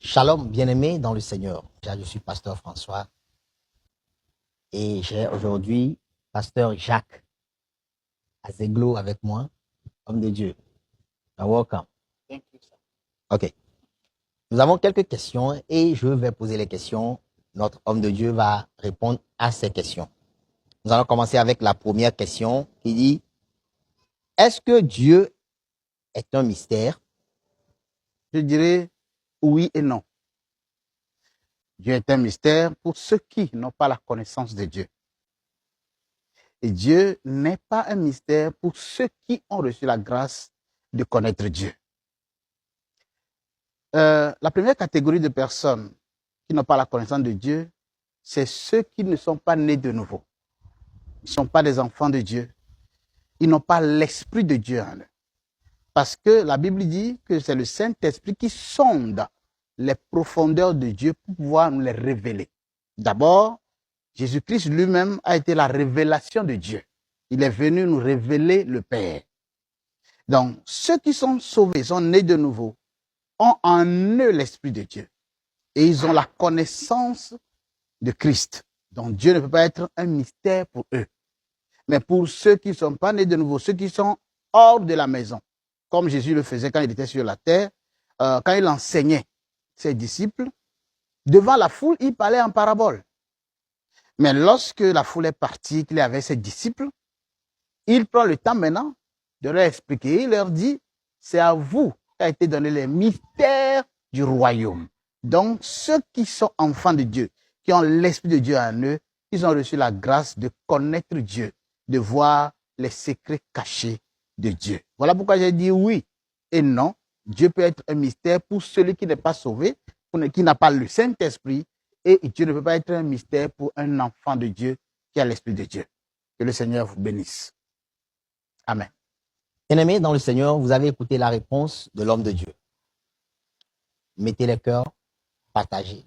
Shalom, bien-aimés dans le Seigneur. Je suis pasteur François et j'ai aujourd'hui pasteur Jacques Azeglo avec moi, homme de Dieu. Welcome. Thank you, sir. OK. Nous avons quelques questions et je vais poser les questions. Notre homme de Dieu va répondre à ces questions. Nous allons commencer avec la première question qui dit, est-ce que Dieu est un mystère? Je dirais oui et non. Dieu est un mystère pour ceux qui n'ont pas la connaissance de Dieu. Et Dieu n'est pas un mystère pour ceux qui ont reçu la grâce de connaître Dieu. La première catégorie de personnes qui n'ont pas la connaissance de Dieu, c'est ceux qui ne sont pas nés de nouveau. Ils ne sont pas des enfants de Dieu. Ils n'ont pas l'Esprit de Dieu en eux. Parce que la Bible dit que c'est le Saint-Esprit qui sonde les profondeurs de Dieu pour pouvoir nous les révéler. D'abord, Jésus-Christ lui-même a été la révélation de Dieu. Il est venu nous révéler le Père. Donc, ceux qui sont sauvés, sont nés de nouveau, ont en eux l'Esprit de Dieu. Et ils ont la connaissance de Christ. Donc, Dieu ne peut pas être un mystère pour eux. Mais pour ceux qui ne sont pas nés de nouveau, ceux qui sont hors de la maison, comme Jésus le faisait quand il était sur la terre, quand il enseignait ses disciples, devant la foule, il parlait en parabole. Mais lorsque la foule est partie, qu'il est avec ses disciples, il prend le temps maintenant de leur expliquer. Il leur dit, c'est à vous qu'a été donné les mystères du royaume. Donc, ceux qui sont enfants de Dieu, qui ont l'Esprit de Dieu en eux, ils ont reçu la grâce de connaître Dieu, de voir les secrets cachés de Dieu. Voilà pourquoi j'ai dit oui et non. Dieu peut être un mystère pour celui qui n'est pas sauvé, qui n'a pas le Saint-Esprit, et Dieu ne peut pas être un mystère pour un enfant de Dieu qui a l'Esprit de Dieu. Que le Seigneur vous bénisse. Amen. Bien-aimés dans le Seigneur, vous avez écouté la réponse de l'homme de Dieu. Mettez les cœurs, partagez.